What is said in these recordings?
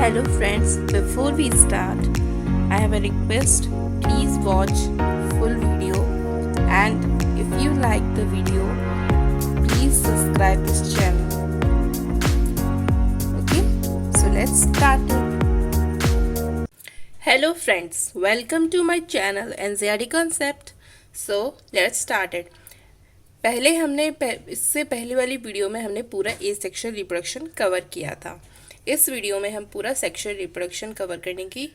Hello friends, before we start, I have a request. Please watch full video and if you like the video, please subscribe this channel. Okay, so let's start it. Hello friends, welcome to my channel NCERT Concept. So let's start it. पहले हमने इससे पहले वाली video में हमने पूरा ए sexual reproduction cover किया था। इस वीडियो में हम पूरा सेक्शुअल रिप्रोडक्शन कवर करने की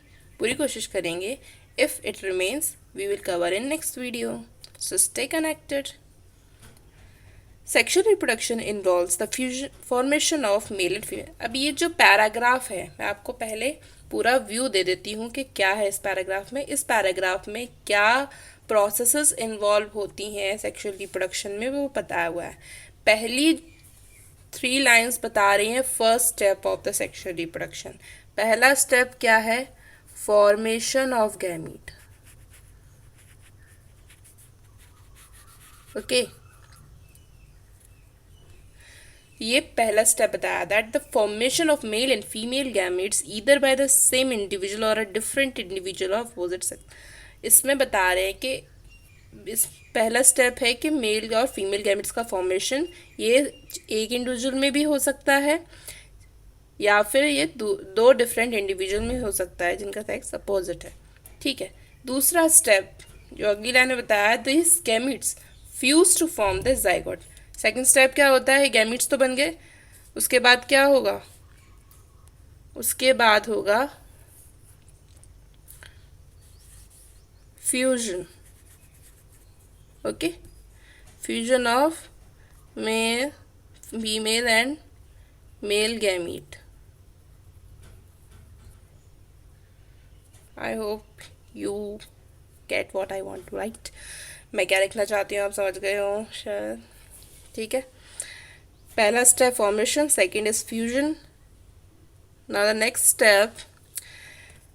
पूरी कोशिश करेंगे। If it remains we will cover in next video, so stay connected. Sexual reproduction involves the fusion formation of male and female. अब ये जो पैराग्राफ है, मैं आपको पहले पूरा व्यू दे देती हूँ कि क्या है इस पैराग्राफ में। इस पैराग्राफ में क्या प्रोसेसेस इन्वॉल्व होती हैं सेक्शुअल रिप्रोडक्शन में, वो बताया हुआ है। पहली 3 लाइन्स बता रही हैं first step of the sexual reproduction. पहला स्टेप क्या है? Formation of gamete. ओके, ये पहला स्टेप बताया that the formation of male and female gametes either by the same individual और a different individual of opposite sex. इसमें बता रहे हैं कि इस पहला स्टेप है कि मेल और फीमेल गैमेट्स का फॉर्मेशन ये एक इंडिविजुअल में भी हो सकता है या फिर ये दो डिफरेंट इंडिविजुअल में हो सकता है जिनका सेक्स अपोजिट है। ठीक है, दूसरा स्टेप जो अगली लाइन में बताया, this gametes fuse to form the zygote. Second step क्या होता है? गैमेट्स तो बन गए, उसके बाद क्या होगा? उसके बाद होगा fusion. Okay, fusion of male female and male gamete. I hope you get what I want to write. मैं क्या लिखना चाहती हूँ आप समझ गए हो शायद। ठीक है, पहला step formation, second is fusion. Now the next step,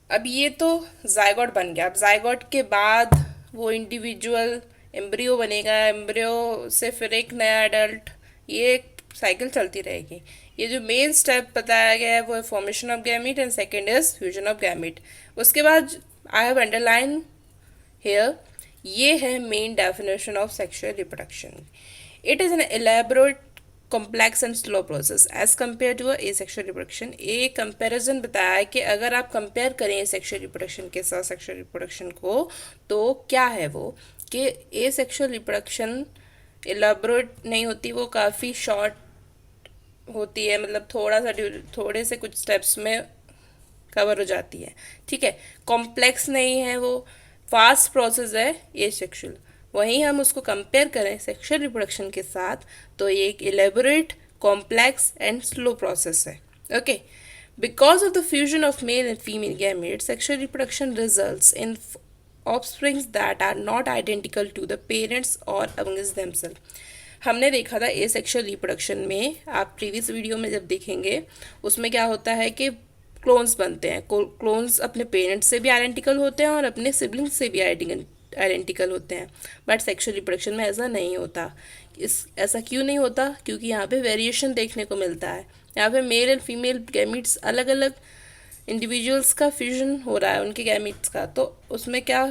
अब ये तो जाइगोट बन गया। अब जाइगोट के बाद वो इंडिविजुअल एम्ब्रियो बनेगा, एम्ब्रियो से फिर एक नया एडल्ट, ये एक साइकिल चलती रहेगी। ये जो मेन स्टेप बताया गया है वो है formation of gamete and second is fusion of gamete. उसके बाद आई हैव अंडरलाइन हेयर, ये है main definition of sexual reproduction. It is an elaborate complex and slow process as compare to asexual reproduction. ये comparison बताया है कि अगर आप कंपेयर करें सेक्शुअल रिप्रोडक्शन के साथ सेक्शुअल रिप्रोडक्शन को, तो क्या है वो कि ए सेक्शुअल रिप्रोडक्शन एलैबोरेट नहीं होती, वो काफ़ी शॉर्ट होती है, मतलब थोड़े से कुछ स्टेप्स में कवर हो जाती है। ठीक है, कॉम्प्लेक्स नहीं है, वो फास्ट प्रोसेस है ए सेक्शुअल। वहीं हम उसको कंपेयर करें सेक्शुअल रिप्रोडक्शन के साथ, तो ये एक elaborate complex and slow process है। Okay, because of the fusion of male and female gamete, sexual reproduction results in offsprings that are not identical to the parents और अमंगस्ट देमसेल्फ। हमने देखा था ए सेक्शुअल रिप्रोडक्शन में, आप previous video में जब देखेंगे उसमें क्या होता है कि क्लोन्स बनते हैं। क्लोन्स अपने पेरेंट्स से भी आइडेंटिकल होते हैं और अपने सिबलिंग्स से भी आइडेंटिकल होते हैं, बट सेक्शुअल रिप्रोडक्शन में ऐसा नहीं होता। ऐसा क्यों नहीं होता? क्योंकि यहाँ पे वेरिएशन देखने को मिलता है। यहाँ पे मेल एंड फीमेल गैमीट्स अलग अलग इंडिविजुअल्स का फ्यूजन हो रहा है उनके गैमीट्स का, तो उसमें क्या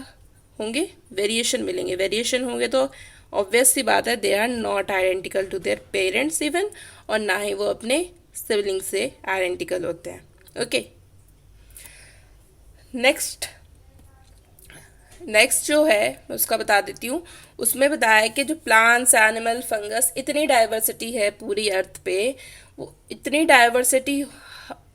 होंगे? वेरिएशन मिलेंगे। वेरिएशन होंगे तो ऑब्वियस सी बात है they are not identical to their parents even, और ना ही वो अपने सिबलिंग से आइडेंटिकल होते हैं। ओके, नेक्स्ट जो है उसका बता देती हूँ। उसमें बताया है कि जो प्लांट्स, एनिमल, फंगस, इतनी डाइवर्सिटी है पूरी अर्थ पे, वो इतनी diversity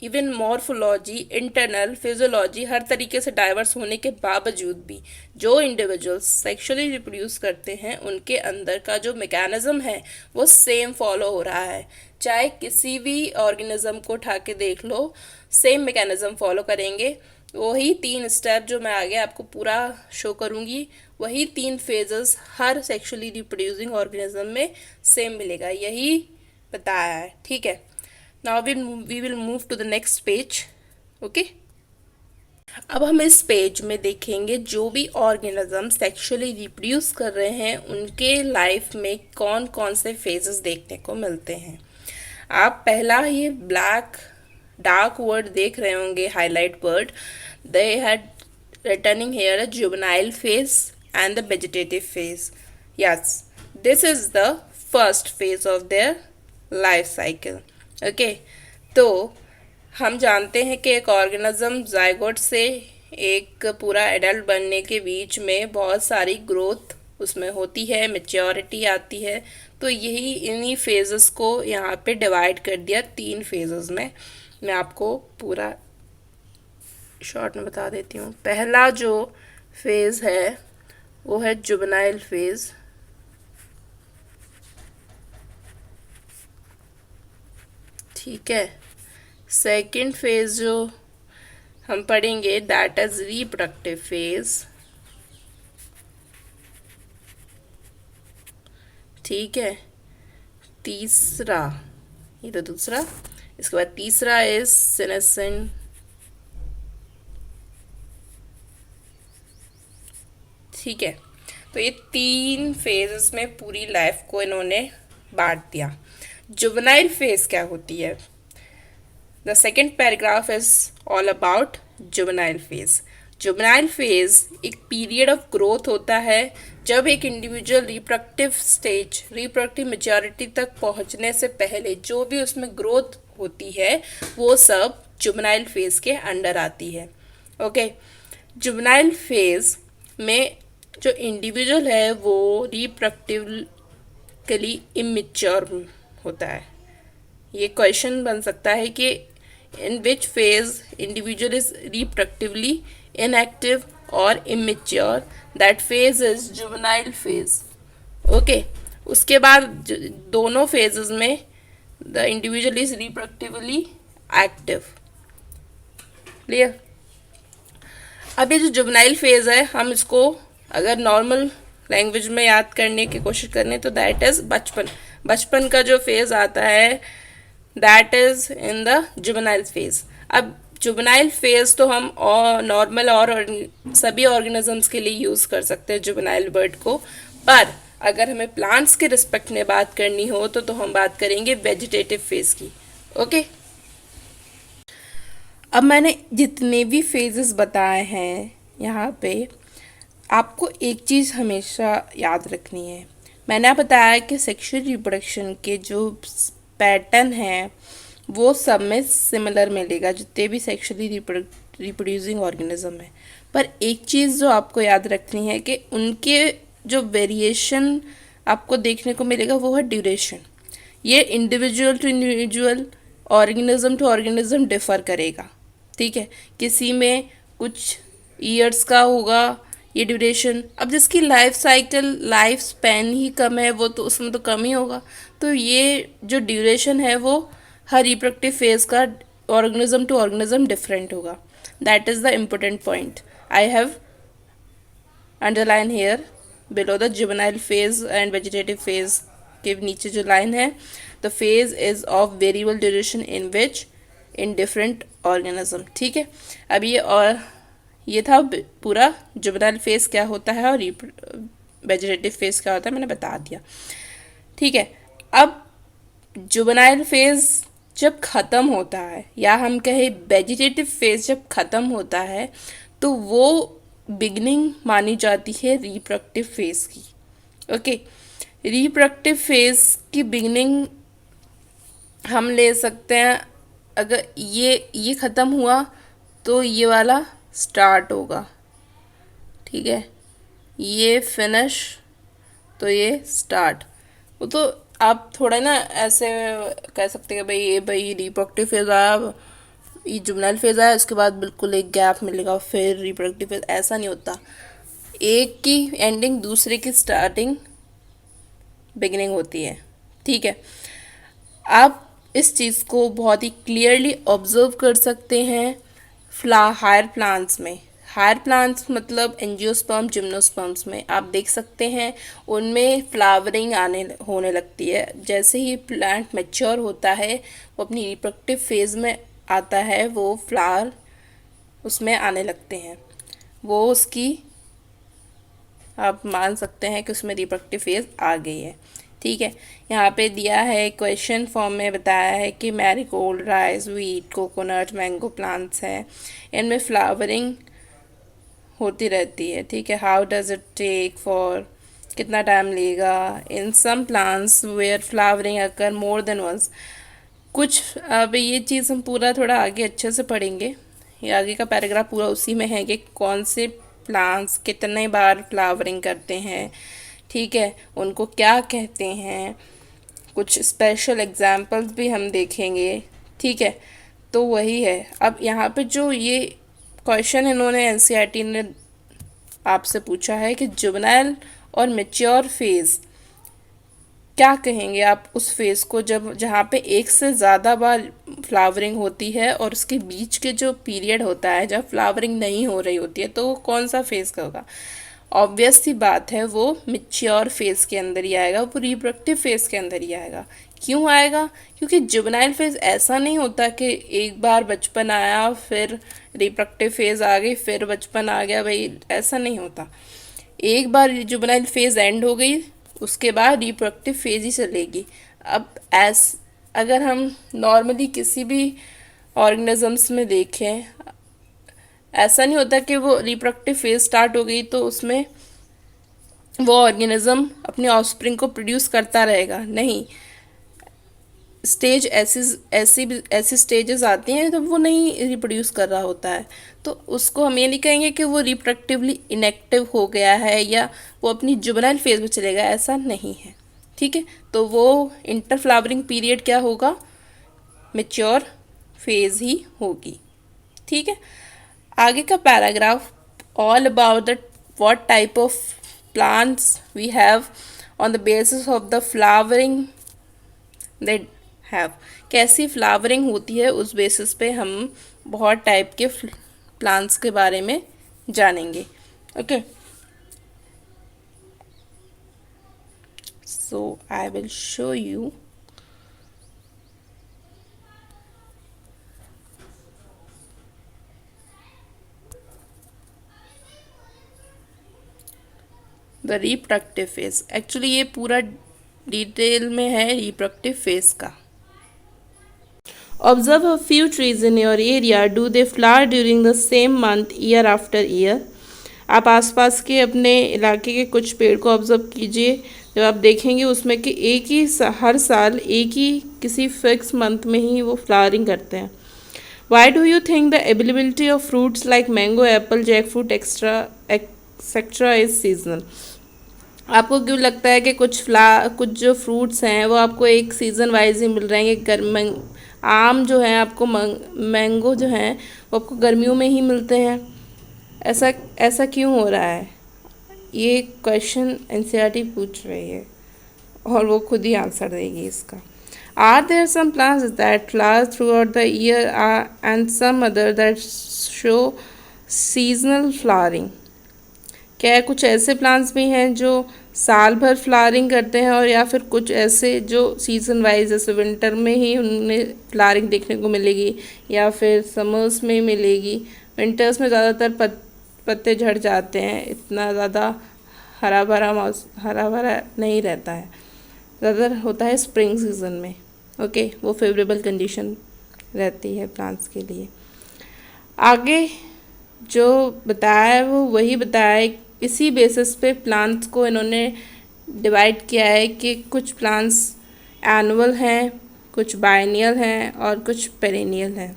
even morphology, internal physiology, हर तरीके से डाइवर्स होने के बावजूद भी जो इंडिविजुअल्स सेक्सुअली रिप्रोड्यूस करते हैं उनके अंदर का जो मैकेनिज्म है वो सेम फॉलो हो रहा है। चाहे किसी भी ऑर्गेनिज्म को उठा के देख लो, सेम मैकेनिज्म फॉलो करेंगे। वही 3 स्टेप जो मैं आगे आपको पूरा शो करूँगी, वही 3 फेजेस हर सेक्सुअली रिप्रोड्यूसिंग ऑर्गेनिज्म में सेम मिलेगा, यही बताया है। ठीक है, now we will move to the next page. Okay, अब हम इस पेज में देखेंगे जो भी ऑर्गेनिज्म सेक्सुअली रिप्रोड्यूस कर रहे हैं उनके लाइफ में कौन कौन से फेजेस देखने को मिलते हैं। आप पहला ये ब्लैक डार्क वर्ड देख रहे होंगे, highlight word, they had returning here a juvenile phase and the vegetative phase. Yes, this is the first phase of their life cycle. Okay, तो हम जानते हैं कि एक ऑर्गेनिज्म जाइगोट से एक पूरा एडल्ट बनने के बीच में बहुत सारी ग्रोथ उसमें होती है, मेच्योरिटी आती है. तो यही इन्हीं फेजेस को यहाँ पे डिवाइड कर दिया 3 फेजेस में. मैं आपको पूरा शॉर्ट में बता देती हूँ. पहला जो फेज है वो है जुवेनाइल फेज. ठीक है. सेकंड फेज जो हम पढ़ेंगे दैट इज रिप्रोडक्टिव फेज. ठीक है. तीसरा, ये तो दूसरा, इसके बाद तीसरा इज सीनेसेंट. ठीक है. तो ये 3 फेजेस में पूरी लाइफ को इन्होंने बांट दिया. जुवेनाइल फेज क्या होती है? The second paragraph is all about juvenile phase. Juvenile phase एक पीरियड ऑफ ग्रोथ होता है जब एक individual reproductive stage, reproductive maturity तक पहुंचने से पहले जो भी उसमें ग्रोथ होती है वो सब जुवेनाइल फेज के अंडर आती है. ओके. जुवेनाइल फेज में जो इंडिविजुअल है वो रिप्रोडक्टिवली इमेच्योर होता है. ये क्वेश्चन बन सकता है कि in which phase individual is reproductively inactive और immature. That phase is juvenile phase. Okay. उसके बाद दोनों फेजेस में the individual is reproductively active. Clear? अब ये जो जुवेनाइल फेज है, हम इसको अगर नॉर्मल लैंग्वेज में याद करने की कोशिश करें तो दैट इज बचपन. बचपन का जो फेज आता है that is in the juvenile phase. अब जुवेनाइल फेज तो हम नॉर्मल और सभी ऑर्गेनिजम्स के लिए यूज़ कर सकते हैं जुवेनाइल वर्ड को. पर अगर हमें प्लांट्स के रिस्पेक्ट में बात करनी हो तो हम बात करेंगे वेजिटेटिव फेज की. ओके. अब मैंने जितने भी फेजेस बताए हैं यहाँ पे, आपको एक चीज़ हमेशा याद रखनी है. मैंने आप बताया कि सेक्सुअल रिप्रोडक्शन के जो पैटर्न हैं वो सब में सिमिलर मिलेगा जितने भी सेक्सुअली रिप्रोड्यूसिंग ऑर्गेनिज्म है. पर एक चीज़ जो आपको याद रखनी है कि उनके जो वेरिएशन आपको देखने को मिलेगा वो है ड्यूरेशन. ये individual to individual, organism to organism differ करेगा. ठीक है. किसी में कुछ ईयर्स का होगा ये ड्यूरेशन. अब जिसकी लाइफ साइकिल, लाइफ स्पैन ही कम है वो तो उसमें तो कम ही होगा. तो ये जो ड्यूरेशन है वो हर रिप्रोडक्टिव फेज का ऑर्गेनिज्म टू ऑर्गेनिज्म डिफरेंट होगा. That is the important point I have underline here below the juvenile phase and vegetative phase के नीचे जो लाइन है, the phase is of variable duration in which in different organism. ठीक है. अब ये था पूरा जुवेनाइल फेज क्या होता है और वेजिटेटिव फेज क्या होता है, मैंने बता दिया. ठीक है. अब जुवेनाइल फेज जब ख़त्म होता है या हम कहें वेजिटेटिव फेज जब ख़त्म होता है तो वो बिगनिंग मानी जाती है रिप्रोडक्टिव फेज की. ओके. रिप्रोडक्टिव फेज की बिगनिंग हम ले सकते हैं, अगर ये ख़त्म हुआ तो ये वाला स्टार्ट होगा. ठीक है. ये फिनिश तो ये स्टार्ट. वो तो आप थोड़ा ना ऐसे कह सकते हैं कि भाई रिप्रोडक्टिव फेज आया, ये जुवेनाइल फेज आया, उसके बाद बिल्कुल एक गैप मिलेगा फिर रिप्रोडक्टिव फेज. ऐसा नहीं होता. एक की एंडिंग दूसरे की स्टार्टिंग बिगिनिंग होती है. ठीक है. आप इस चीज़ को बहुत ही क्लियरली ऑब्जर्व कर सकते हैं हायर प्लांट्स में. हायर प्लांट्स मतलब एंजियोस्पर्म, जिम्नोस्पर्म्स में आप देख सकते हैं उनमें फ्लावरिंग होने लगती है. जैसे ही प्लांट मैच्योर होता है वो अपनी रिप्रोडक्टिव फेज में आता है, वो फ्लावर उसमें आने लगते हैं. वो उसकी आप मान सकते हैं कि उसमें रिप्रोडक्टिव फेज आ गई है. ठीक है। यहाँ पे दिया है क्वेश्चन फॉर्म में, बताया है कि marigold, rice, wheat, coconut, mango plants हैं, इनमें फ्लावरिंग होती रहती है। ठीक है। How does it take for, कितना टाइम लेगा। In some plants where flowering occur more than once. कुछ, अब ये चीज़ हम पूरा थोड़ा आगे अच्छे से पढ़ेंगे, ये आगे का पैराग्राफ पूरा उसी में है कि कौन से प्लांट्स कितने बार फ्लावरिंग करते हैं। ठीक है। उनको क्या कहते हैं, कुछ स्पेशल एग्जाम्पल्स भी हम देखेंगे। ठीक है। तो वही है। अब यहाँ पे जो ये क्वेश्चन इन्होंने एनसीईआरटी ने आपसे पूछा है कि जुवेनाइल और मैच्योर फेज़, क्या कहेंगे आप उस फेज़ को जब जहाँ पे एक से ज़्यादा बार फ्लावरिंग होती है और उसके बीच के जो पीरियड होता है जब फ्लावरिंग नहीं हो रही होती है, तो वो कौन सा फेज़ का होगा। ऑब्वियस सी बात है, वो मैच्योर फेज़ के अंदर ही आएगा, वो रिप्रोडक्टिव फेज़ के अंदर ही आएगा। क्यों आएगा? क्योंकि जुवेनाइल फेज़ ऐसा नहीं होता कि एक बार बचपन आया फिर रिप्रोडक्टिव फेज़ आ गई फिर बचपन आ गया, भाई ऐसा नहीं होता। एक बार जुवेनाइल फेज़ एंड हो गई उसके बाद रिप्रोडक्टिव फेज़ ही चलेगी। अब अगर हम नॉर्मली किसी भी ऑर्गेनिजम्स में देखें, ऐसा नहीं होता कि वो रिप्रोडक्टिव फेज़ स्टार्ट हो गई तो उसमें वो ऑर्गेनिज्म अपने ऑफस्प्रिंग को प्रोड्यूस करता रहेगा। नहीं, स्टेज ऐसी ऐसी ऐसी स्टेजेस आती हैं जब वो नहीं रिप्रोड्यूस कर रहा होता है, तो उसको हम ये नहीं कहेंगे कि वो रिप्रोडक्टिवली इनएक्टिव हो गया है या वो अपनी जुवेनाइल फेज में चलेगा, ऐसा नहीं है। ठीक है। तो वो इंटर फ्लावरिंग पीरियड क्या होगा, मेच्योर फेज ही होगी। ठीक है। आगे का paragraph all about the what type of plants we have on the basis of the flowering they have, कैसी फ्लावरिंग होती है उस बेसिस पे हम बहुत टाइप के प्लांट्स के बारे में जानेंगे। Okay, so I will show you the reproductive phase. Actually ये पूरा डिटेल में है रिप्रोडक्टिव फेज का। Observe a few trees in your area. Do they flower during the same month year after year? आप आसपास के अपने इलाके के कुछ पेड़ को ऑब्जर्व कीजिए, जब आप देखेंगे उसमें कि एक ही हर साल एक ही किसी फिक्स मंथ में ही वो फ्लावरिंग करते हैं। Why do you think the availability of fruits like mango, apple, jackfruit etcetera is seasonal? आपको क्यों लगता है कि कुछ जो फ्रूट्स हैं वो आपको एक सीज़न वाइज ही मिल रहे हैं? गर्म आम जो है आपको मैंगो जो हैं वो आपको गर्मियों में ही मिलते हैं, ऐसा ऐसा क्यों हो रहा है? ये क्वेश्चन एनसीईआरटी पूछ रही है और वो खुद ही आंसर देगी इसका। Are there some plants that flower throughout the year and some other that show seasonal flowering? क्या कुछ ऐसे प्लांट्स भी हैं जो साल भर फ्लावरिंग करते हैं और या फिर कुछ ऐसे जो सीज़न वाइज, जैसे विंटर में ही उन्हें फ्लावरिंग देखने को मिलेगी या फिर समर्स में मिलेगी। विंटर्स में ज़्यादातर पत्ते झड़ जाते हैं, इतना ज़्यादा हरा भरा नहीं रहता है, ज़्यादातर होता है स्प्रिंग सीज़न में। ओके, वो फेवरेबल कंडीशन रहती है प्लांट्स के लिए। आगे जो बताया है वो वही बताया है, इसी बेसिस पे प्लांट्स को इन्होंने डिवाइड किया है कि कुछ प्लांट्स एनुअल हैं, कुछ बाइनियल हैं और कुछ पेरेनियल हैं।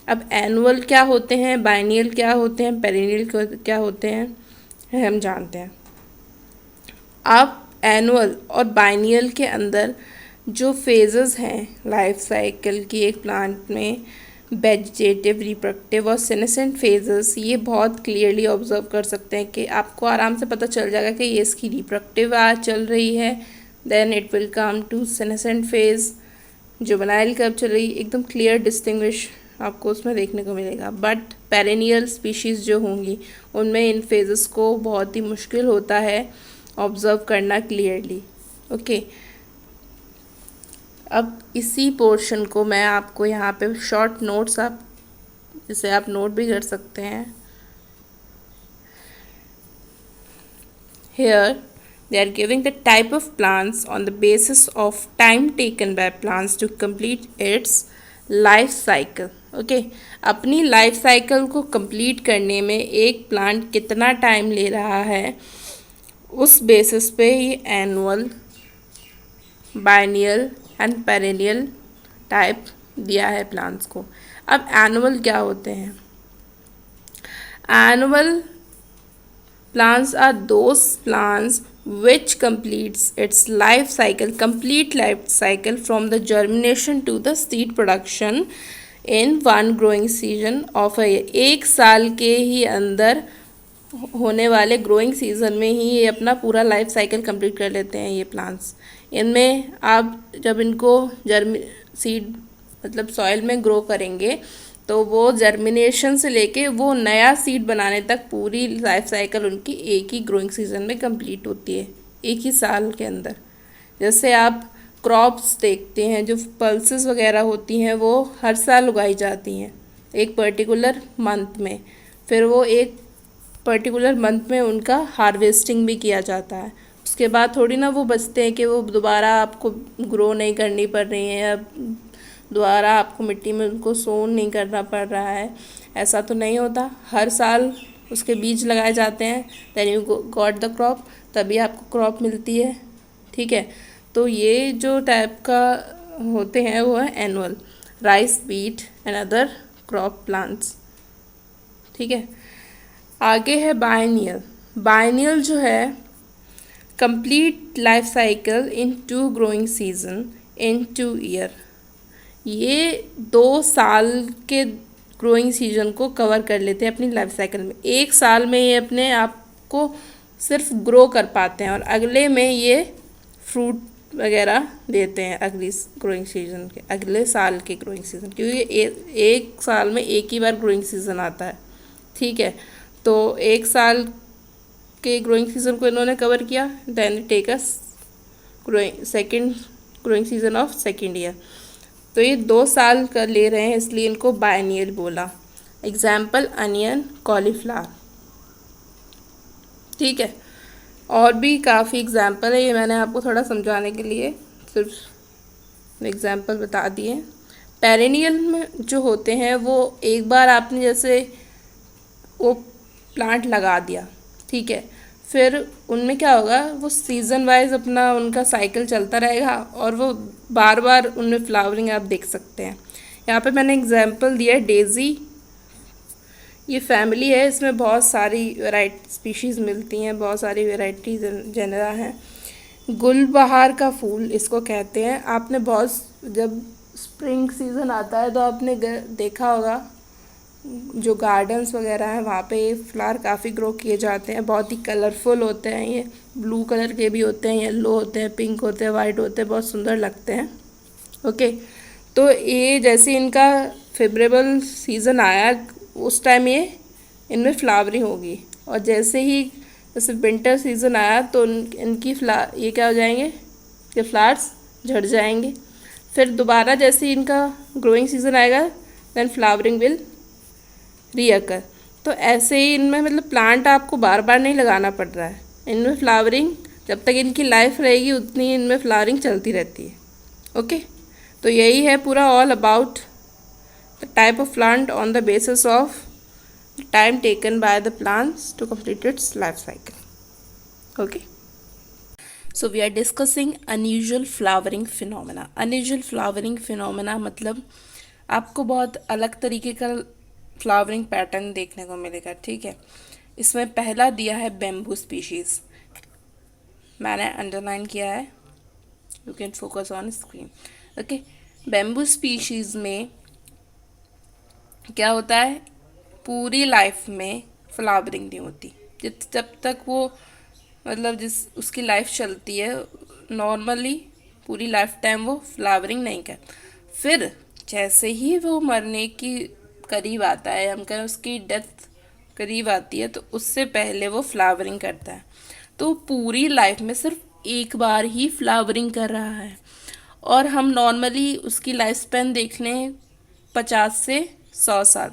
अब एनुअल क्या होते हैं, बाइनियल क्या होते हैं, पेरेनियल क्या होते हैं, हम जानते हैं। अब एनुअल और बाइनियल के अंदर जो फेजेस हैं लाइफ साइकिल की एक प्लांट में, वेजिटेटिव, रिप्रोडक्टिव और सेनेसेंट फेजेस, ये बहुत क्लियरली ऑब्जर्व कर सकते हैं कि आपको आराम से पता चल जाएगा कि ये इसकी रिप्रोडक्टिव चल रही है, then it will come to senescent phase, juvenile कब चल रही, एकदम क्लियर डिस्टिंग्विश आपको उसमें देखने को मिलेगा। बट पेरेनियल स्पीशीज़ जो होंगी उनमें इन फेजेस को बहुत ही मुश्किल होता है ऑब्जर्व करना क्लियरली। ओके, अब इसी पोर्शन को मैं आपको यहाँ पे शॉर्ट नोट्स, आप जिसे आप नोट भी कर सकते हैं। Here They are giving the type of plants on the basis of time taken by plants to complete its life cycle. Okay, अपनी लाइफ साइकिल को कंप्लीट करने में एक प्लांट कितना टाइम ले रहा है, उस बेसिस पे ही annual, biennial and perennial type दिया है प्लांट्स को. अब एनुअल क्या होते हैं? Annual plants are those plants which completes its life cycle, complete life cycle from the germination to the seed production in one growing season of a year. एक साल के ही अंदर होने वाले ग्रोइंग सीजन में ही ये अपना पूरा लाइफ साइकिल कंप्लीट कर लेते हैं ये प्लांट्स. इनमें आप जब इनको सीड मतलब सॉइल में ग्रो करेंगे तो वो जर्मिनेशन से लेके वो नया सीड बनाने तक पूरी लाइफ साइकिल उनकी एक ही ग्रोइंग सीजन में कंप्लीट होती है, एक ही साल के अंदर. जैसे आप क्रॉप्स देखते हैं, जो पल्सेस वगैरह होती हैं वो हर साल उगाई जाती हैं एक पर्टिकुलर मंथ में, फिर वो एक पर्टिकुलर मंथ में उनका हार्वेस्टिंग भी किया जाता है. उसके बाद थोड़ी ना वो बचते हैं कि वो दोबारा आपको ग्रो नहीं करनी पड़ रही है या दोबारा आपको मिट्टी में उनको सोन नहीं करना पड़ रहा है. ऐसा तो नहीं होता, हर साल उसके बीज लगाए जाते हैं, then you got the crop, तभी आपको क्रॉप मिलती है. ठीक है, तो ये जो टाइप का होते हैं वो है annual, rice, wheat and other crop plants. ठीक है, आगे है बायनियल. बायनियल जो है complete life cycle in 2 growing season in 2 year. ये 2 साल के ग्रोइंग सीजन को कवर कर लेते हैं अपनी लाइफ साइकिल में. एक साल में ये अपने आप को सिर्फ ग्रो कर पाते हैं और अगले में ये फ्रूट वगैरह देते हैं अगली ग्रोइंग सीजन के, अगले साल के ग्रोइंग सीजन, क्योंकि एक साल में एक ही बार ग्रोइंग सीजन आता है. ठीक है, तो एक साल के ग्रोइंग सीजन को इन्होंने कवर किया, then take us second growing season of second year. तो ये 2 साल का ले रहे हैं, इसलिए इनको बायनियल बोला. Example onion, cauliflower. ठीक है, और भी काफ़ी एग्जाम्पल है, ये मैंने आपको थोड़ा समझाने के लिए सिर्फ एग्जाम्पल बता दिए. पेरेनियल में जो होते हैं वो एक बार आपने जैसे वो प्लांट लगा दिया, ठीक है, फिर उनमें क्या होगा, वो सीज़न वाइज अपना उनका साइकिल चलता रहेगा और वो बार बार उनमें फ्लावरिंग आप देख सकते हैं. यहाँ पे मैंने एग्जांपल दिया है डेज़ी. ये फैमिली है, इसमें बहुत सारी वेराइटी स्पीशीज़ मिलती हैं, बहुत सारी वेराइटी जेनरा हैं. गुलबहार का फूल इसको कहते हैं. आपने बहुत जब स्प्रिंग सीज़न आता है तो आपने देखा होगा जो गार्डन्स वगैरह हैं वहाँ पे ये फ्लावर काफ़ी ग्रो किए जाते हैं. बहुत ही कलरफुल होते हैं, ये ब्लू कलर के भी होते हैं, येलो होते हैं, पिंक होते हैं, वाइट होते हैं, बहुत सुंदर लगते हैं. ओके, तो ये जैसे इनका फेवरेबल सीज़न आया उस टाइम ये इनमें फ्लावरिंग होगी, और जैसे ही जैसे विंटर सीज़न आया तो इनकी ये क्या हो जाएंगे कि फ्लावर्स झड़ जाएंगे. फिर दोबारा जैसे इनका ग्रोइंग सीज़न आएगा देन फ्लावरिंग विल रीअकर. तो ऐसे ही इनमें मतलब प्लांट आपको बार बार नहीं लगाना पड़ रहा है, इनमें फ्लावरिंग जब तक इनकी लाइफ रहेगी उतनी इनमें फ्लावरिंग चलती रहती है. ओके, तो यही है पूरा all about the type of plant on the basis of time taken by the plants to complete its life cycle. Okay, so we are discussing unusual flowering phenomena. Unusual flowering phenomena मतलब आपको बहुत अलग तरीके का flowering pattern देखने को मिलेगा. ठीक है, इसमें पहला दिया है बेम्बू स्पीशीज़, मैंने अंडरलाइन किया है, you can focus on screen. Okay, bamboo species में क्या होता है, पूरी लाइफ में फ्लावरिंग नहीं होती. जब तक वो मतलब उसकी लाइफ चलती है नॉर्मली पूरी लाइफ टाइम वो फ्लावरिंग नहीं कर. फिर जैसे ही वो मरने की करीब आता है, हम कहें उसकी डेथ करीब आती है, तो उससे पहले वो फ्लावरिंग करता है. तो पूरी लाइफ में सिर्फ एक बार ही फ्लावरिंग कर रहा है. और हम नॉर्मली उसकी लाइफ स्पैन देख लें 50 से 100 साल,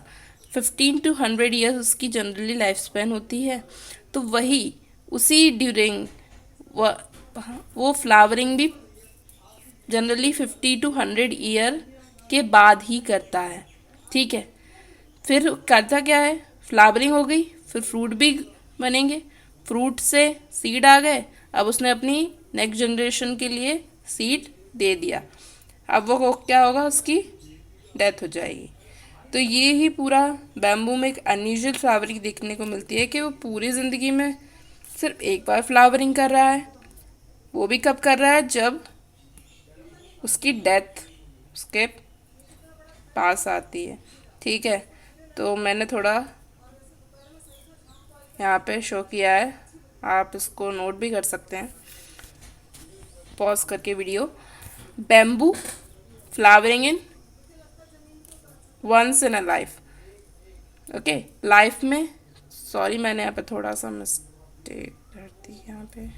15 to 100 ईयर्स उसकी जनरली लाइफ स्पैन होती है. तो वही उसी ड्यूरिंग वो फ्लावरिंग भी जनरली 50 to 100 ईयर के बाद ही करता है। ठीक है, फिर करता क्या है, फ्लावरिंग हो गई, फिर फ्रूट भी बनेंगे, फ्रूट से सीड आ गए, अब उसने अपनी नेक्स्ट जनरेशन के लिए सीड दे दिया, अब वो क्या होगा, उसकी डेथ हो जाएगी। तो ये ही पूरा बैम्बू में एक अनयूजुअल फ्लावरिंग देखने को मिलती है कि वो पूरी ज़िंदगी में सिर्फ एक बार फ्लावरिंग कर रहा है, वो भी कब कर रहा है, जब उसकी डेथ उसके पास आती है। ठीक है, तो मैंने थोड़ा यहाँ पे शो किया है, आप इसको नोट भी कर सकते हैं पॉज करके video. Bamboo flowering in once in a life. Okay, life में, सॉरी मैंने यहाँ पे थोड़ा सा मिस्टेक कर दी यहाँ पे,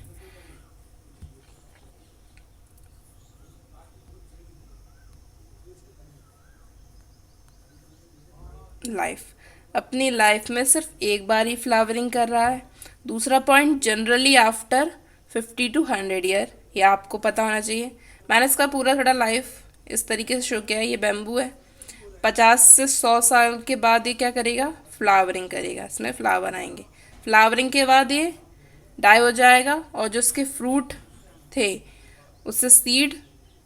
लाइफ, अपनी लाइफ में सिर्फ एक बार ही फ्लावरिंग कर रहा है। दूसरा point, generally after 50 to 100 year, ये आपको पता होना चाहिए। मैंने इसका पूरा थोड़ा लाइफ इस तरीके से शो किया है। ये बैम्बू है, 50 से 100 साल के बाद ये क्या करेगा, फ्लावरिंग करेगा, इसमें फ्लावर आएंगे, फ्लावरिंग के बाद ये डाई हो जाएगा, और जो उसके फ्रूट थे उससे seed,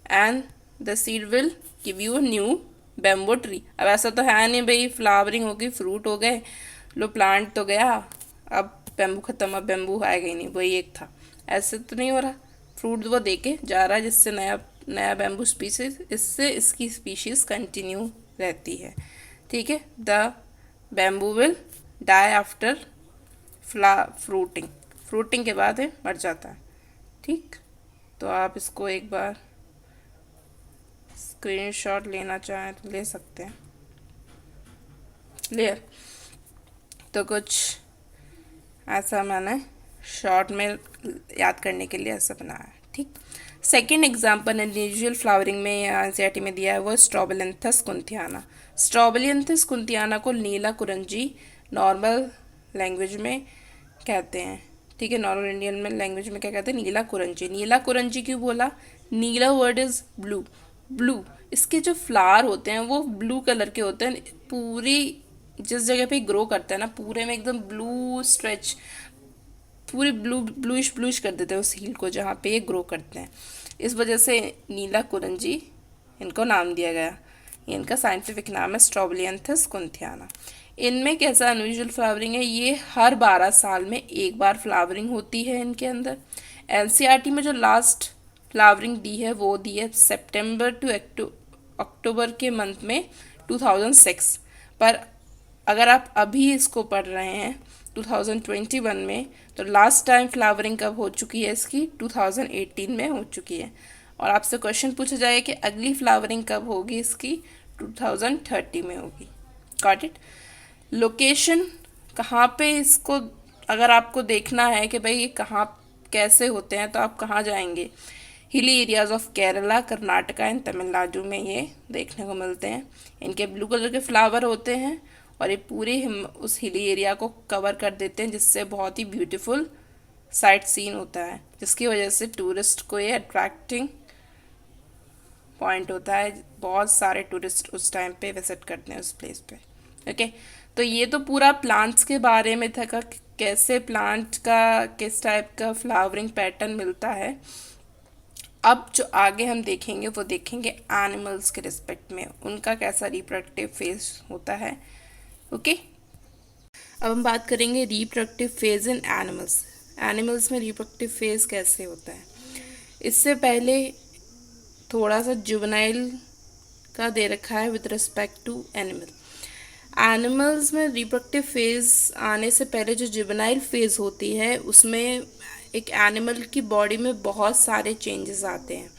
and the seed will give you new bamboo tree. अब ऐसा तो है नहीं भाई, फ्लावरिंग हो गई, फ्रूट हो गए, लो प्लांट तो गया, अब बैम्बू ख़त्म, अब बैम्बू आएगा ही नहीं, वही एक था, ऐसे तो नहीं हो रहा। फ्रूट वो दे के जा रहा है, जिससे नया नया बैम्बू स्पीसीज, इससे इसकी स्पीशीज़ कंटिन्यू रहती है। ठीक है, the bamboo will die after fruiting, fruiting के बाद ये मर जाता है। ठीक, तो आप इसको एक बार स्क्रीनशॉट लेना चाहें तो ले सकते हैं। क्लियर, तो कुछ ऐसा मैंने शॉर्ट में याद करने के लिए ऐसा बनाया है। ठीक, सेकेंड एग्जाम्पल इंडिविजुअल फ्लावरिंग में या एनसीईआरटी में दिया है वो स्ट्रॉबिलियंथस कुंथियाना। स्ट्रॉबिलियंथस कुंथियाना को नीला कुरंजी नॉर्मल लैंग्वेज में कहते हैं। ठीक है, नॉर्मल इंडियन में लैंग्वेज में क्या कहते हैं, नीला कुरंजी। नीला कुरंजी क्यों बोला, नीला वर्ड इज ब्लू, ब्लू, इसके जो फ्लावर होते हैं वो ब्लू कलर के होते हैं, पूरी जिस जगह पे ग्रो करता है ना, पूरे में एकदम ब्लू स्ट्रेच, पूरी ब्लूइश ब्लूइश कर देते हैं उस हील को जहाँ पे ये ग्रो करते हैं, इस वजह से नीला कुरंजी इनको नाम दिया गया। ये इनका साइंटिफिक नाम है स्ट्रॉबिलियंथस कुंथियाना। इनमें कैसा अनयूजुअल फ्लावरिंग है, ये हर 12 साल में एक बार फ्लावरिंग होती है इनके अंदर। एनसीईआरटी में जो लास्ट फ्लावरिंग दी है वो दी है सितंबर टू अक्टूबर के मंथ में 2006, पर अगर आप अभी इसको पढ़ रहे हैं 2021 में, तो लास्ट टाइम फ्लावरिंग कब हो चुकी है इसकी, 2018 में हो चुकी है। और आपसे क्वेश्चन पूछा जाए कि अगली फ्लावरिंग कब होगी इसकी, 2030 में होगी। Got it. लोकेशन कहाँ पे इसको, अगर आपको देखना है कि भाई ये कहाँ कैसे होते हैं, तो आप कहाँ जाएंगे, hilly areas of Kerala, Karnataka and Tamil Nadu में ये देखने को मिलते हैं। इनके ब्लू कलर के फ्लावर होते हैं और ये पूरे उस हिली एरिया को कवर कर देते हैं, जिससे बहुत ही ब्यूटीफुल साइट सीन होता है, जिसकी वजह से टूरिस्ट को ये अट्रैक्टिंग पॉइंट होता है। बहुत सारे टूरिस्ट उस टाइम पे विजिट करते हैं उस प्लेस पे। ओके, तो ये तो पूरा प्लांट्स के बारे में था का कैसे प्लांट का किस टाइप का फ्लावरिंग पैटर्न मिलता है। अब जो आगे हम देखेंगे वो देखेंगे एनिमल्स के रिस्पेक्ट में उनका कैसा रिप्रोडक्टिव फेज होता है। ओके, अब हम बात करेंगे reproductive phase in animals. Animals में रिप्रोडक्टिव फेज कैसे होता है, इससे पहले थोड़ा सा जुवेनाइल का दे रखा है with respect to animal. Animals में रिप्रोडक्टिव फेज आने से पहले जो जुवेनाइल फेज होती है उसमें एक एनिमल की बॉडी में बहुत सारे चेंजेस आते हैं,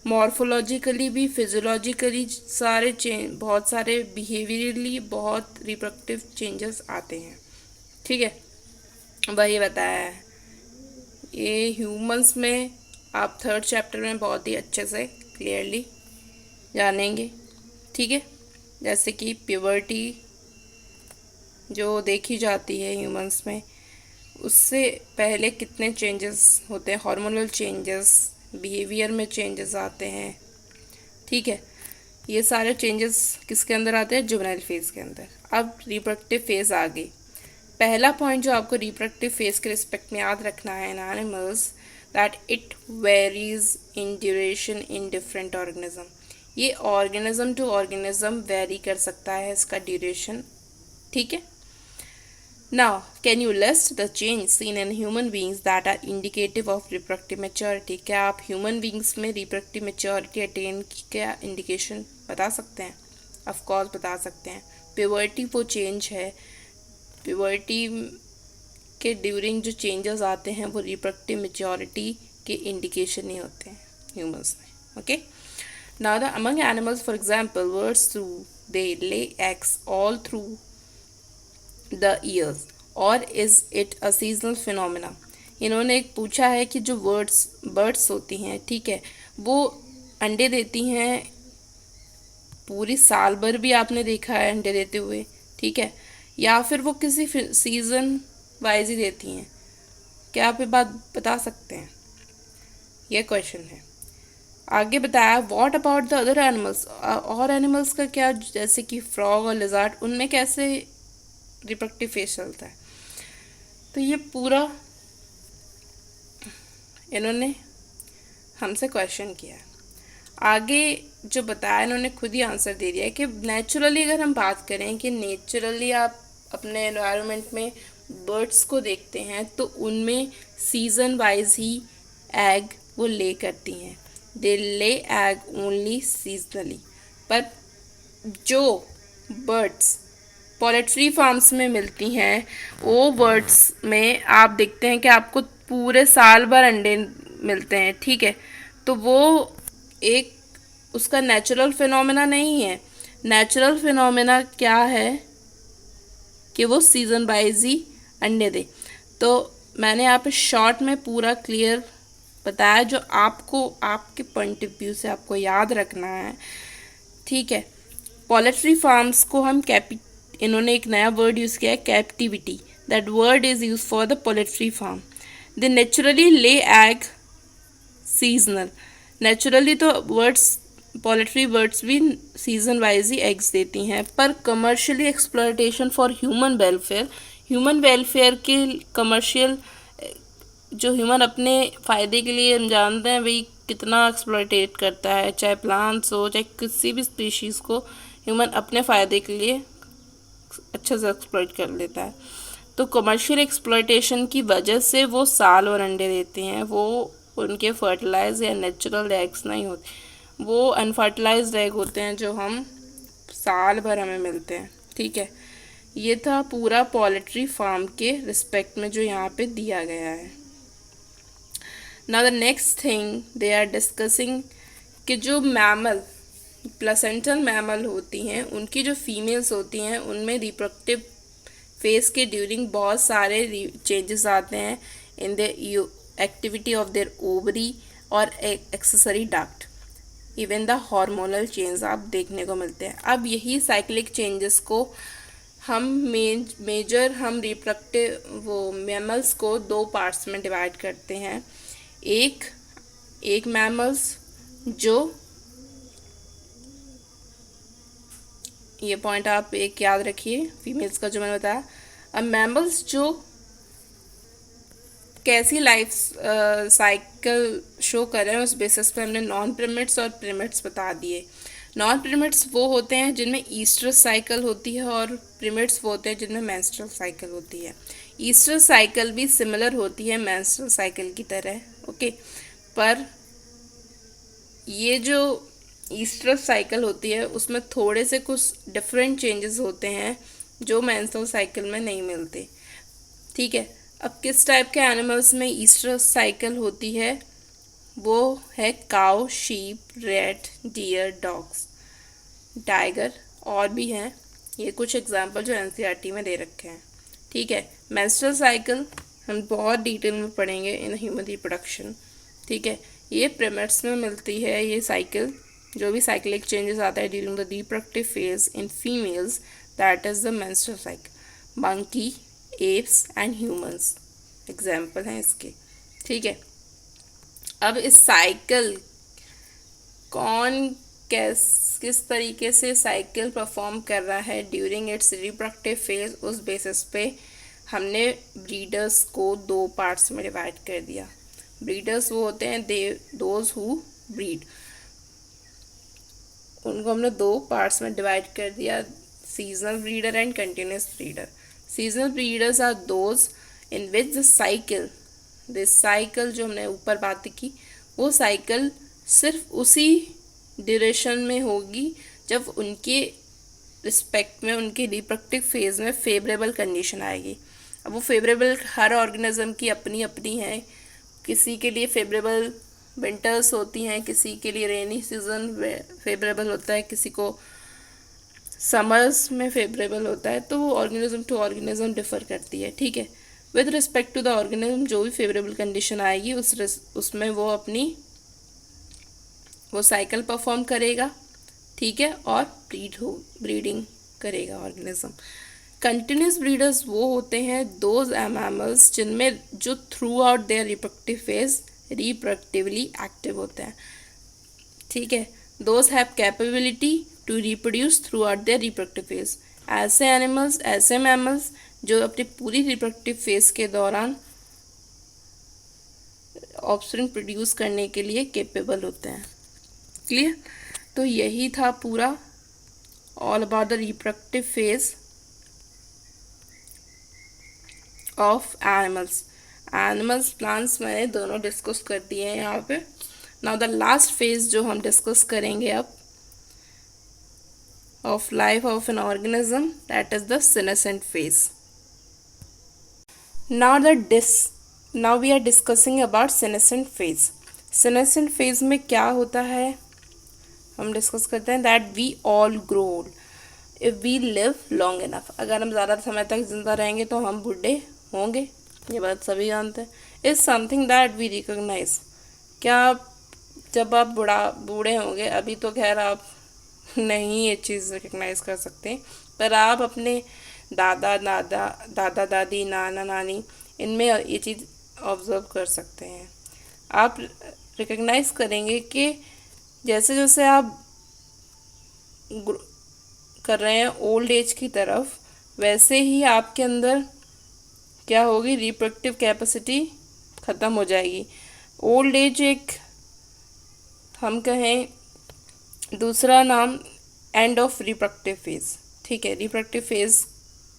मॉर्फोलॉजिकली भी, फिजियोलॉजिकली सारे चेंज, बहुत सारे बिहेवियरली बहुत रिप्रोडक्टिव चेंजेस आते हैं। ठीक है, वही बताया है। ये ह्यूमंस में आप 3rd चैप्टर में बहुत ही अच्छे से क्लियरली जानेंगे। ठीक है, जैसे कि प्यूबर्टी जो देखी जाती है ह्यूमंस में, उससे पहले कितने चेंजेस होते हैं, हार्मोनल चेंजेस, बिहेवियर में चेंजेस आते हैं, ठीक है। ये सारे चेंजेस किसके अंदर आते हैं, जुवेनाइल फेज के अंदर। अब रिप्रोडक्टिव फेज आ गई। पहला पॉइंट जो आपको रिप्रोडक्टिव फेज के रिस्पेक्ट में याद रखना है in animals, that it varies in duration in different organism. ये ऑर्गेनिज्म टू ऑर्गेनिज्म वेरी कर सकता है इसका ड्यूरेशन, ठीक है। Now, can you list the change seen in human beings that are indicative of reproductive maturity? क्या आप human beings में reproductive maturity attain की क्या indication बता सकते हैं? Of course बता सकते हैं। Puberty वो change है, puberty के ड्यूरिंग जो चेंजेस आते हैं वो reproductive maturity के indication नहीं होते हैं humans में, okay? Now the among animals, for example, birds too, they lay eggs all through the years और is it a seasonal phenomena. इन्होंने एक पूछा है कि जो बर्ड्स होती हैं, ठीक है, वो अंडे देती हैं पूरी साल भर भी आपने देखा है अंडे देते हुए, ठीक है, या फिर वो किसी सीज़न वाइज ही देती हैं। क्या आप ये बात बता सकते हैं? ये क्वेश्चन है। आगे बताया what about the other animals, और एनिमल्स का क्या, जैसे कि फ्रॉग और लिजार्ड, उनमें कैसे रिप्रोडक्टिव फेज चलता है। तो ये पूरा इन्होंने हमसे क्वेश्चन किया है। आगे जो बताया इन्होंने खुद ही आंसर दे दिया है कि नेचुरली अगर हम बात करें कि नेचुरली आप अपने एनवायरनमेंट में बर्ड्स को देखते हैं तो उनमें सीजन वाइज ही एग वो ले करती हैं, दे ले एग ओनली सीजनली। पर जो बर्ड्स पोल्ट्री फार्म्स में मिलती हैं वो बर्ड्स में आप देखते हैं कि आपको पूरे साल भर अंडे मिलते हैं, ठीक है। तो वो एक उसका नेचुरल फिनोमेना नहीं है। नेचुरल फिनोमेना क्या है कि वो सीज़न वाइज ही अंडे दे। तो मैंने यहाँ पे शॉर्ट में पूरा क्लियर बताया जो आपको आपके पॉइंट ऑफ व्यू से आपको याद रखना है, ठीक है। पोल्ट्री फार्म्स को हम इन्होंने एक नया वर्ड यूज़ किया है, captivity. That word is use for the poultry farm. They naturally lay egg seasonal. Naturally तो पोल्ट्री बर्ड्स भी सीजन वाइज ही एग्स देती हैं, पर commercially exploitation for human welfare के कमर्शियल, जो ह्यूमन अपने फ़ायदे के लिए हम जानते हैं भाई कितना एक्सप्लॉयटेट करता है, चाहे प्लांट्स हो चाहे किसी भी स्पीशीज़ को ह्यूमन अपने फ़ायदे के लिए अच्छे से एक्सप्लॉइट कर लेता है। तो कमर्शियल एक्सप्लॉयटेशन की वजह से वो साल और अंडे देते हैं। वो उनके फर्टिलाइज या नेचुरल एग्स नहीं होते, वो अनफर्टिलाइज्ड एग होते हैं जो हम साल भर हमें मिलते हैं, ठीक है। ये था पूरा पोल्ट्री फार्म के रिस्पेक्ट में जो यहाँ पे दिया गया है। Now the next thing they are discussing कि जो मैमल प्लेसेंटल मैमल होती हैं उनकी जो फीमेल्स होती हैं उनमें रिप्रोडक्टिव फेज के ड्यूरिंग बहुत सारे चेंजेस आते हैं in the activity of their ovary और accessory duct. Even the hormonal change आप देखने को मिलते हैं। अब यही साइक्लिक चेंजेस को हम मेजर हम रिप्रोडक्टिव वो मैमल्स को दो पार्ट्स में डिवाइड करते हैं। एक मैमल्स जो, ये पॉइंट आप एक याद रखिए फीमेल्स का जो मैंने बताया। अब मैमल्स जो कैसी लाइफ साइकिल शो कर रहे हैं उस बेसिस पे हमने नॉन प्रिमेट्स और प्रिमेट्स बता दिए। नॉन प्रिमेट्स वो होते हैं जिनमें ईस्ट्रस साइकिल होती है और प्रिमेट्स वो होते हैं जिनमें मेंस्ट्रुअल साइकिल होती है। ईस्ट्रस साइकिल भी सिमिलर होती है मेंस्ट्रुअल साइकिल की तरह, ओके। पर ये जो ईस्ट्रस साइकिल होती है उसमें थोड़े से कुछ डिफरेंट चेंजेस होते हैं जो मेंस्ट्रुअल साइकिल में नहीं मिलते, ठीक है। अब किस टाइप के एनिमल्स में ईस्ट्रस साइकिल होती है, वो है cow, sheep, rat, deer, dogs, tiger, और भी हैं। ये कुछ एग्जांपल जो एनसीईआरटी में दे रखे हैं, ठीक है। मेंस्ट्रुअल साइकिल हम बहुत डिटेल में पढ़ेंगे इन ह्यूमन रिप्रोडक्शन, ठीक है। ये प्रिमेट्स में मिलती है ये साइकिल, जो भी साइक्लिक चेंजेस आता है during the reproductive phase in females, that is the menstrual cycle. Monkey, apps and humans, example हैं इसके, ठीक है। अब इस साइकिल कौन किस तरीके से साइकिल परफॉर्म कर रहा है ड्यूरिंग इट्स रिप्रोडक्टिव फेज, उस बेसिस पे हमने ब्रीडर्स को दो पार्ट्स में डिवाइड कर दिया। ब्रीडर्स वो होते हैं दे दोज हु ब्रीड, उनको हमने दो पार्ट्स में डिवाइड कर दिया, seasonal breeder and continuous breeder. Seasonal breeders are those in which the cycle, this cycle जो हमने ऊपर बात की, वो साइकिल सिर्फ उसी ड्यूरेशन में होगी जब उनके रिस्पेक्ट में, उनके रिप्रोडक्टिव फेज में फेवरेबल कंडीशन आएगी। अब वो फेवरेबल हर ऑर्गेनिज्म की अपनी अपनी है, किसी के लिए फेवरेबल विंटर्स होती हैं, किसी के लिए रेनी सीजन फेवरेबल होता है, किसी को समर्स में फेवरेबल होता है, तो वो ऑर्गेनिज्म टू ऑर्गेनिज्म डिफर करती है, ठीक है। With respect to the organism जो भी फेवरेबल कंडीशन आएगी उसमें वो वो साइकिल परफॉर्म करेगा, ठीक है, और ब्रीडिंग करेगा ऑर्गेनिज्म। कंटिन्यूस ब्रीडर्स वो होते हैं दोज मैमल्स जिनमें जो throughout their reproductive phase reproductively active होते हैं, ठीक है। Those have capability to reproduce throughout their reproductive phase. ऐसे एनिमल्स, ऐसे मैमल्स जो अपनी पूरी रिप्रोडक्टिव फेज के दौरान ऑफस्प्रिंग प्रोड्यूस करने के लिए केपेबल होते हैं। क्लियर? तो यही था पूरा all about the reproductive phase of animals plants मैंने दोनों डिस्कस कर दिए हैं यहाँ पे। नाउ द लास्ट फेज जो हम डिस्कस करेंगे अब of life of an organism, that is the senescent phase. Now we are discussing about senescent phase. Senescent phase में क्या होता है हम डिस्कस करते हैं, that we all grow old if we live long enough. अगर हम ज़्यादा समय तक जिंदा रहेंगे तो हम बूढ़े होंगे, ये बात सभी जानते हैं। Is something that we recognise, क्या जब आप बूढ़े होंगे, अभी तो खैर आप नहीं ये चीज़ रिकग्नाइज कर सकते, पर आप अपने दादा दादी, नाना नानी, इनमें ये चीज़ ऑब्जर्व कर सकते हैं। आप रिकग्नाइज करेंगे कि जैसे जैसे आप कर रहे हैं ओल्ड एज की तरफ, वैसे ही आपके अंदर क्या होगी, रिप्रोडक्टिव कैपेसिटी ख़त्म हो जाएगी। ओल्ड एज एक हम कहें दूसरा नाम एंड ऑफ रिप्रोडक्टिव फेज, ठीक है। रिप्रोडक्टिव फेज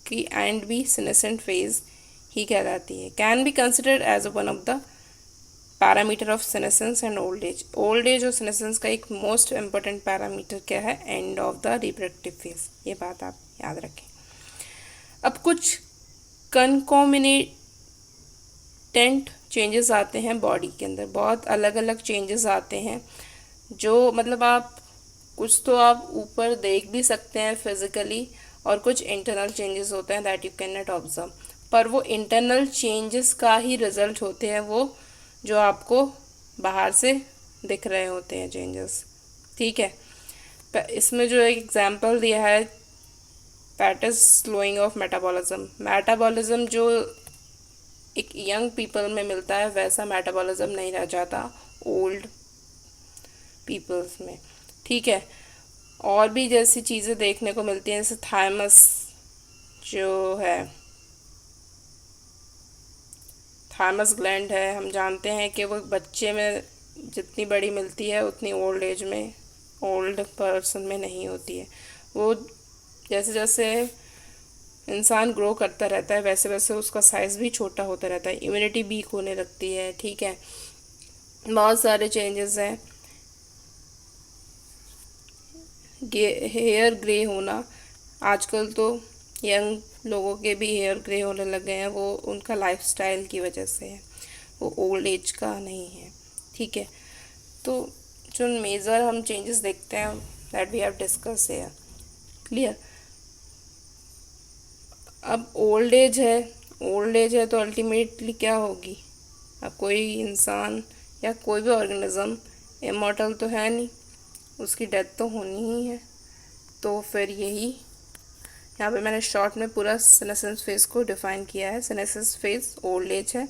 की एंड भी सीनेसेंट फेज ही कहलाती है। Can be considered as one of the parameter of senescence and old age. Old age और सीनेसेंस का एक मोस्ट इम्पोर्टेंट पैरामीटर क्या है, end of the reproductive phase, ये बात आप याद रखें। अब कुछ कनकॉमिनेटेंट चेंजेस आते हैं बॉडी के अंदर, बहुत अलग अलग चेंजेस आते हैं, जो मतलब आप कुछ तो आप ऊपर देख भी सकते हैं फिजिकली, और कुछ इंटरनल चेंजेस होते हैं that you can not observe, पर वो इंटरनल चेंजेस का ही रिजल्ट होते हैं वो जो आपको बाहर से दिख रहे होते हैं चेंजेस, ठीक है। इसमें जो एक एग्जांपल दिया है, that is slowing of metabolism. Metabolism जो एक यंग पीपल में मिलता है वैसा मेटाबॉलिज्म नहीं रह जाता ओल्ड पीपल्स में, ठीक है। और भी जैसी चीज़ें देखने को मिलती हैं, जैसे थायमस जो है, थायमस ग्लैंड है, हम जानते हैं कि वो बच्चे में जितनी बड़ी मिलती है उतनी ओल्ड एज में, ओल्ड पर्सन में नहीं होती है। वो जैसे जैसे इंसान ग्रो करता रहता है वैसे वैसे उसका साइज़ भी छोटा होता रहता है, इम्यूनिटी वीक होने लगती है, ठीक है। बहुत सारे चेंजेस हैं। हेयर ग्रे होना, आजकल तो यंग लोगों के भी हेयर ग्रे होने लग गए हैं, वो उनका लाइफस्टाइल की वजह से है, वो ओल्ड एज का नहीं है, ठीक है। तो जो मेजर हम चेंजेस देखते हैं that we have discuss here, clear. अब ओल्ड एज है तो अल्टीमेटली क्या होगी, अब कोई इंसान या कोई भी ऑर्गेनिज्म इमॉर्टल तो है नहीं, उसकी डेथ तो होनी ही है। तो फिर यही यहाँ पे मैंने शॉर्ट में पूरा सेनेसेंस फेज को डिफाइन किया है। सेनेसेंस फेज ओल्ड एज है,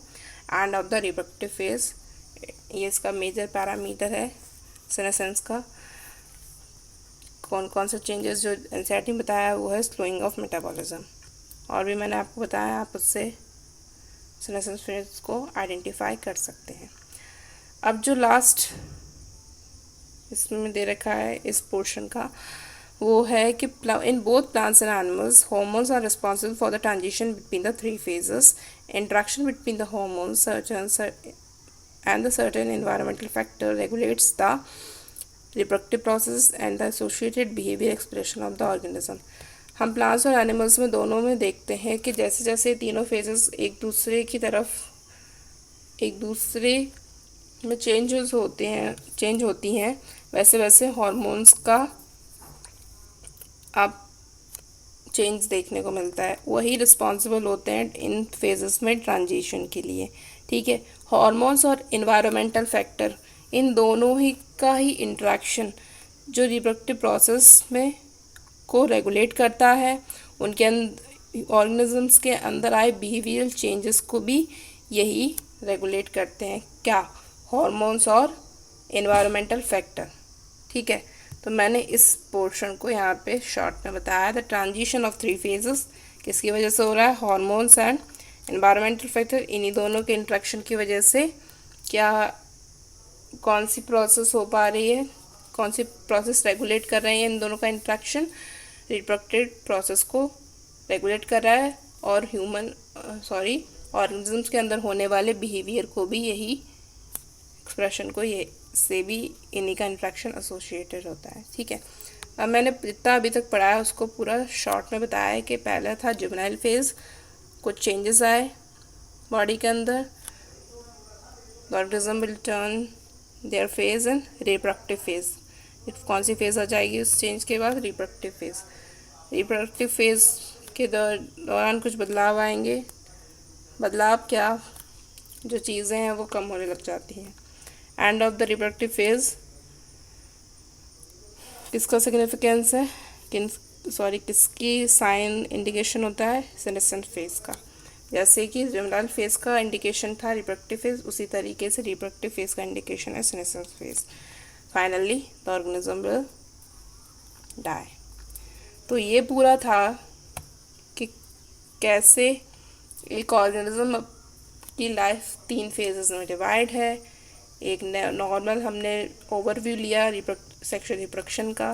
end of the reproductive phase, ये इसका मेजर पैरामीटर है सेनेसेंस का। कौन कौन से चेंजेस जो एनसीईआरटी में बताया वो है स्लोइंग ऑफ मेटाबॉलिज्म, और भी मैंने आपको बताया, आप उससे सेनेसेंस फेज को आइडेंटिफाई कर सकते हैं। अब जो लास्ट इसमें दे रखा है इस पोर्शन का, वो है कि in both plants and animals hormones are responsible for the transition between the three phases. Interaction between the hormones and the certain environmental factor regulates the reproductive process and the associated behavior expression of the organism. हम plants और animals में दोनों में देखते हैं कि जैसे जैसे तीनों फेजेस एक दूसरे में चेंज होती हैं, वैसे वैसे हॉर्मोन्स का अब चेंज देखने को मिलता है। वही रिस्पॉन्सिबल होते हैं इन फेजेस में ट्रांजिशन के लिए, ठीक है। हॉर्मोन्स और इन्वायरमेंटल फैक्टर, इन दोनों ही का ही इंट्रैक्शन जो रिप्रोडक्टिव प्रोसेस में को रेगुलेट करता है, उनके ऑर्गेनिजम्स के अंदर आए बिहेवियरल चेंजेस को भी यही रेगुलेट करते हैं। क्या? हॉर्मोन्स और इन्वायरमेंटल फैक्टर, ठीक है। तो मैंने इस पोर्शन को यहाँ पे शॉर्ट में बताया। The transition of three phases किसकी वजह से हो रहा है? हॉर्मोन्स एंड इन्वायरमेंटल फैक्टर, इन्हीं दोनों के इंट्रैक्शन की वजह से क्या कौन सी प्रोसेस हो पा रही है, कौन सी प्रोसेस रेगुलेट कर रही है? इन दोनों का इंट्रैक्शन रिप्रोडक्टिव प्रोसेस को रेगुलेट कर रहा है, और ऑर्गेनिजम्स के अंदर होने वाले बिहेवियर को भी यही एक्सप्रेशन को ये से भी इन्हीं का इंट्रैक्शन एसोसिएटेड होता है, ठीक है। अब मैंने जितना अभी तक पढ़ा है उसको पूरा शॉर्ट में बताया है कि पहला था जुवेनाइल फेज, कुछ चेंजेस आए बॉडी के अंदर, the organism will turn their phase and reproductive phase. कौन सी फेज आ जाएगी उस चेंज के बाद? Reproductive phase. रिप्रोडक्टिव फेज के दौरान कुछ बदलाव आएंगे। बदलाव क्या? जो चीज़ें हैं वो कम होने लग जाती हैं। And of the reproductive phase किसका सिग्निफिकेंस है, किसकी साइन इंडिकेशन होता है? सेनेसेंस फेज का। जैसे कि जुवेनाइल फेज का इंडिकेशन था रिप्रोडक्टिव फेज, उसी तरीके से रिप्रोडक्टिव फेज का इंडिकेशन है senescence phase. Finally the organism will die. तो ये पूरा था कि कैसे एक ऑर्गेनिज्म की लाइफ 3 फेजेस में डिवाइड है। एक नॉर्मल हमने ओवरव्यू लिया सेक्सुअल रिप्रोडक्शन का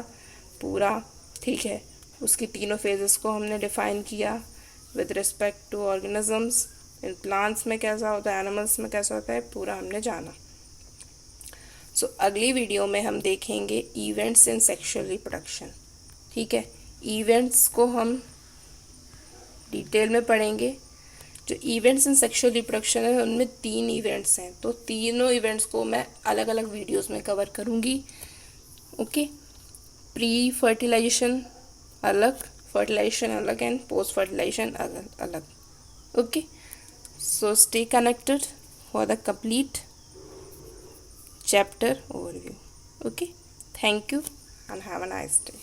पूरा, ठीक है। उसकी तीनों फेजेस को हमने डिफाइन किया with respect to organisms. In plants में कैसा होता है, एनिमल्स में कैसा होता है, पूरा हमने जाना। सो अगली वीडियो में हम देखेंगे इवेंट्स इन सेक्सुअल रिप्रोडक्शन, ठीक है। इवेंट्स को हम डिटेल में पढ़ेंगे। जो इवेंट्स इन सेक्सुअल रिप्रोडक्शन है उनमें 3 इवेंट्स हैं, तो तीनों इवेंट्स को मैं अलग अलग वीडियोस में कवर करूँगी, ओके। प्री फर्टिलाइजेशन अलग, फर्टिलाइजेशन अलग, एंड पोस्ट फर्टिलाइजेशन अलग, okay. So stay connected for the complete chapter overview, okay. Thank you and have a nice day.